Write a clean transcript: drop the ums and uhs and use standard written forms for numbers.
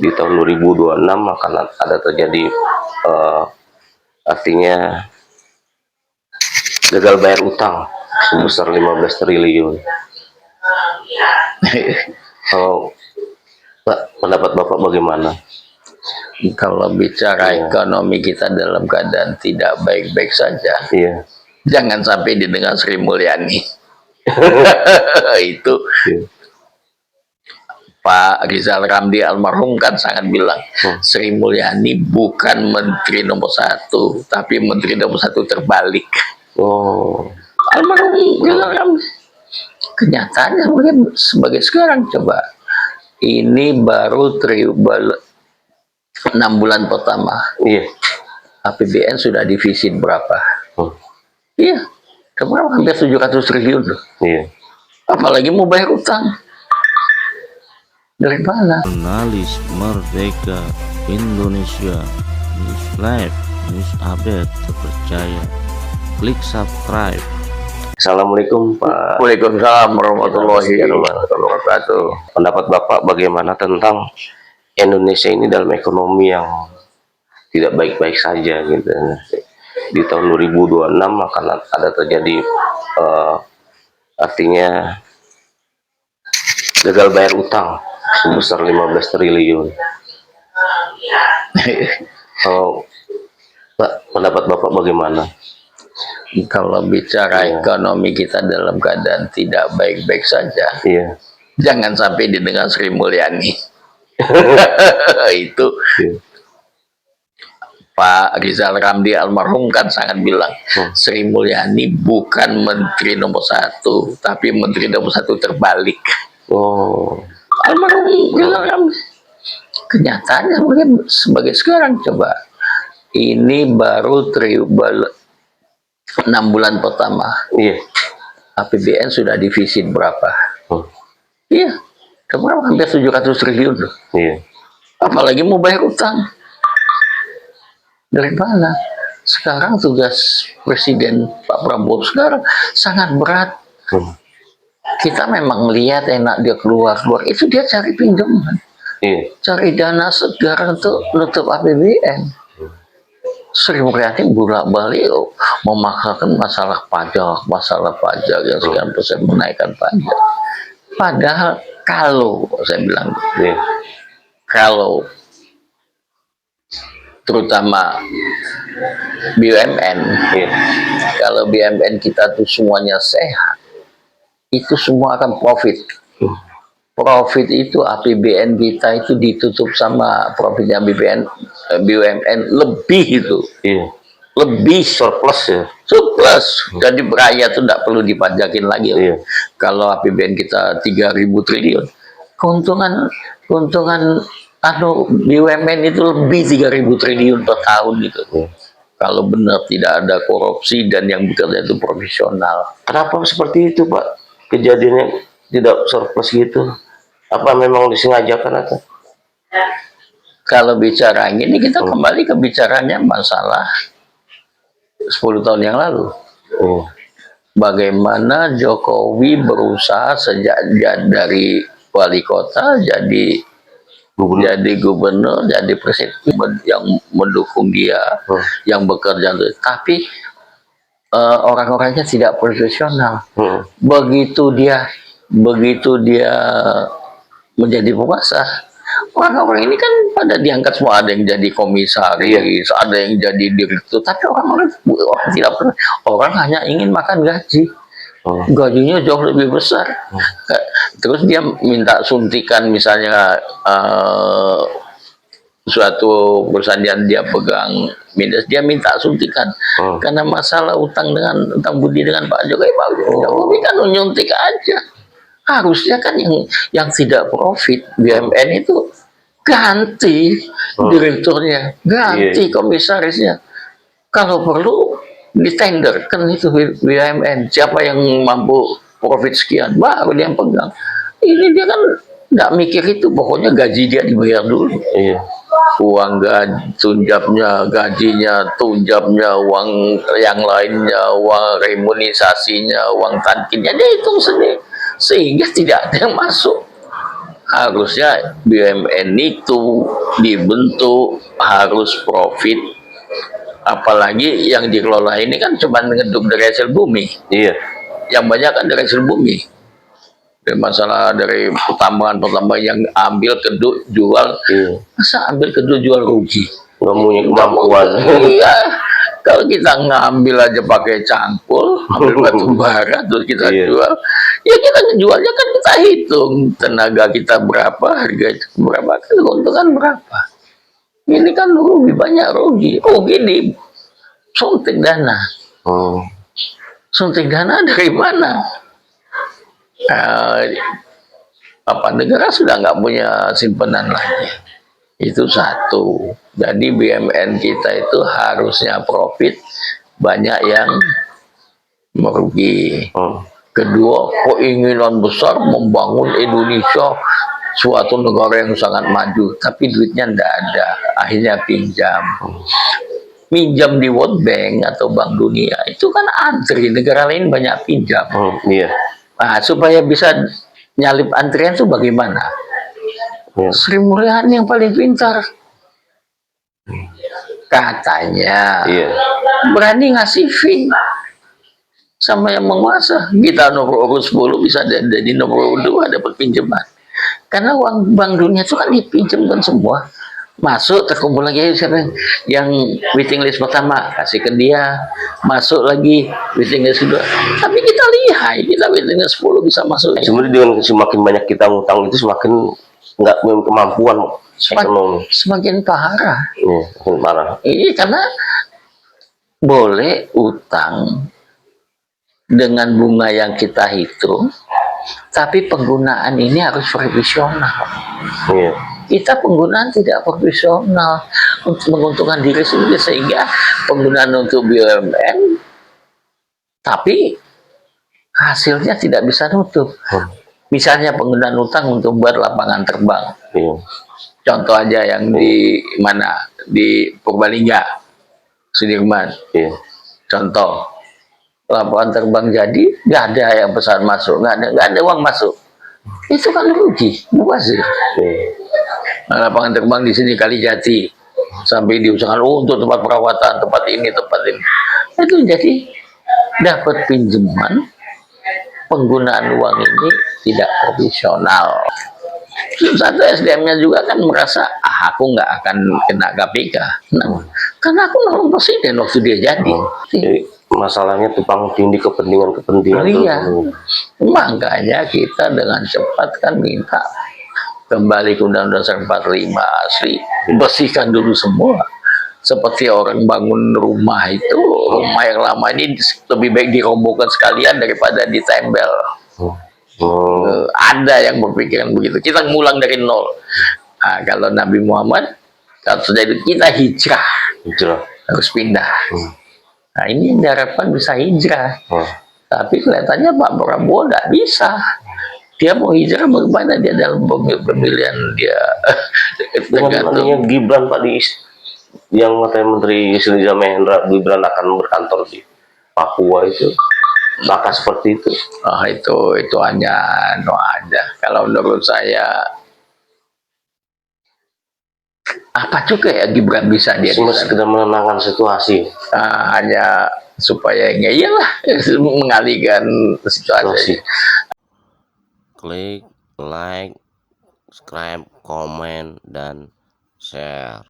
di tahun 2026 akan ada terjadi artinya gagal bayar utang sebesar 15 triliun. Kalau pendapat Bapak bagaimana? Kalau bicara ekonomi kita dalam keadaan tidak baik-baik saja, jangan sampai didengar Sri Mulyani. Itu Pak Rizal Ramli almarhum kan sangat bilang, Sri Mulyani bukan menteri nomor 1, tapi menteri nomor 1 terbalik. Almarhum Rizal Ramli. Kenyataannya sebagai sekarang, coba ini baru 6 bulan pertama, APBN sudah defisit berapa? Iya, kemarin hampir 700 triliun. Apalagi mau bayar utang. Dari mana? Jurnalis Merdeka Indonesia, News Live, News Update terpercaya. Klik subscribe. Assalamualaikum Pak. Waalaikumsalam warahmatullahi wabarakatuh. Pendapat Bapak bagaimana tentang Indonesia ini dalam ekonomi yang tidak baik-baik saja gitu. Di tahun 2026 akan ada terjadi artinya gagal bayar utang sebesar 15 triliun. Kalau pendapat Bapak bagaimana? Kalau bicara ekonomi kita dalam keadaan tidak baik-baik saja, jangan sampai didengar Sri Mulyani. Itu Pak Rizal Ramli almarhum kan sangat bilang, Sri Mulyani bukan menteri nomor 1, tapi menteri nomor 1 terbalik. Almarhum Rizal Ramli. Kenyataannya sebagai sekarang, coba ini baru 6 bulan pertama, APBN sudah defisit berapa? Iya, kemarin hampir 700 triliun. Apalagi mau bayar utang. Dari mana? Sekarang tugas Presiden Pak Prabowo sekarang sangat berat. Kita memang lihat enak dia keluar, itu dia cari pinjaman, cari dana sekarang untuk nutup APBN. Sri Mulyani bolak-balik memaksakan masalah pajak yang sekian persen menaikkan pajak. Padahal kalau saya bilang, kalau terutama BUMN, kalau BUMN kita tuh semuanya sehat, itu semua akan profit. Profit itu APBN kita itu ditutup sama profitnya BUMN lebih itu, lebih surplus ya. Jadi rakyat itu tidak perlu dipajakin lagi. Kalau APBN kita 3.000 triliun, keuntungan BUMN itu lebih 3.000 triliun per tahun gitu. Kalau benar tidak ada korupsi dan yang bekerja itu profesional. Kenapa seperti itu Pak? Kejadiannya tidak surplus gitu? Apa memang disengajakan atau? Kalau bicara ini kita kembali ke bicaranya masalah 10 tahun yang lalu. Bagaimana Jokowi berusaha sejak dari wali kota jadi gubernur, jadi presiden yang mendukung dia, yang bekerja, tapi orang-orangnya tidak profesional. Begitu dia menjadi penguasa, orang-orang ini kan pada diangkat semua, ada yang jadi komisaris, ada yang jadi direktur, tapi orang tidak pernah, orang hanya ingin makan gaji. Gajinya jauh lebih besar. Terus dia minta suntikan, misalnya suatu perusahaan yang dia pegang minus, dia minta suntikan karena masalah utang budi dengan Pak Jokowi. Pak Jokowi kan nyuntik aja. Harusnya kan yang tidak profit BUMN itu ganti direkturnya, ganti komisarisnya. Kalau perlu ditenderkan itu BUMN, siapa yang mampu profit sekian baru dia yang pegang. Ini dia kan nggak mikir itu, pokoknya gaji dia dibayar dulu. Uang tunjapnya, gajinya, tunjapnya, uang yang lainnya, uang remunisasinya, uang tankinnya, dia hitung sendiri, sehingga tidak ada yang masuk. Harusnya BUMN itu dibentuk harus profit, apalagi yang dikelola ini kan cuma ngeduk dari hasil bumi, Iya. yang banyak kan dari hasil bumi. Dari masalah dari pertambangan yang ambil keduk jual, Iya. masa ambil keduk jual rugi? Nggak punya kemampuan. Iya, kalau kita ngambil aja pakai cangkul, ambil batu bara terus kita Iya. jual, ya kita ngejualnya kan kita hitung tenaga kita berapa, harga itu berapa, kan keuntungan berapa. Ini kan rugi, banyak rugi di suntik dana. Hmm. Suntik dana dari mana? Negara sudah nggak punya simpanan lagi. Itu satu. Jadi BUMN kita itu harusnya profit, banyak yang merugi. Hmm. Kedua, keinginan besar membangun Indonesia suatu negara yang sangat maju, tapi duitnya tidak ada, akhirnya pinjam. Pinjam di World Bank atau Bank Dunia itu kan antri, negara lain banyak pinjam. Iya. Nah, supaya bisa nyalip antrian itu bagaimana? Iya. Sri Mulyani yang paling pintar. Katanya Iya. berani ngasih fee sama yang menguasa. Kita nomor urut 10 bisa jadi nomor urut 2 dapat pinjaman. Karena uang Bank Dunia itu kan dipinjamkan semua. Masuk terkumpul lagi yang waiting list pertama kasih ke dia, masuk lagi waiting list kedua. Tapi kita lihat kita waiting list 10 bisa masuk. Sebenarnya dengan semakin banyak kita ngutang itu semakin nggak punya kemampuan ekonomi. Semakin parah. Iya, semakin parah. Ini karena boleh utang dengan bunga yang kita hitung, tapi penggunaan ini harus profesional. Iya. Kita penggunaan tidak profesional untuk menguntungkan diri sendiri, sehingga penggunaan untuk BUMN tapi hasilnya tidak bisa nutup. Misalnya penggunaan utang untuk buat lapangan terbang. Iya. Contoh aja yang di mana, di Purbalingga, Sudirman. Iya. Contoh, lapangan terbang jadi, nggak ada yang pesan masuk, nggak ada uang masuk. Itu kan rugi, mubazir. Iya. Nah, lapangan terbang di sini Kalijati sampai diusahakan untuk tempat perawatan, tempat ini, itu jadi dapat pinjaman, penggunaan uang ini tidak profesional. Satu SDM-nya juga kan merasa aku nggak akan kena KPK, karena aku nolong presiden waktu dia jadi. Jadi masalahnya tumpang tindih kepentingan Iya, makanya kita dengan cepat kan minta kembali ke Undang-Undang Dasar 45 asli, bersihkan dulu semua. Seperti orang bangun rumah itu, rumah yang lama ini lebih baik dirobohkan sekalian daripada ditempel. Ada yang berpikiran begitu. Kita ngulang dari nol. Nah, kalau Nabi Muhammad, kalau sudah itu kita hijrah, harus pindah. Nah, ini yang diharapkan bisa hijrah. Tapi kelihatannya Pak Prabowo tidak bisa. Dia mau hijrah bagaimana dia dalam pemilihan dia. Dengan Gibran Pak yang katanya Menteri Sri Mahendra, Gibran akan berkantor di Papua itu, maka seperti itu. Itu hanya ada. Kalau menurut saya, apa juga ya Gibran bisa dia cuma sekedar menenangkan situasi. Hanya supaya iyalah mengalihkan situasi. Klik like, subscribe, komen, dan share.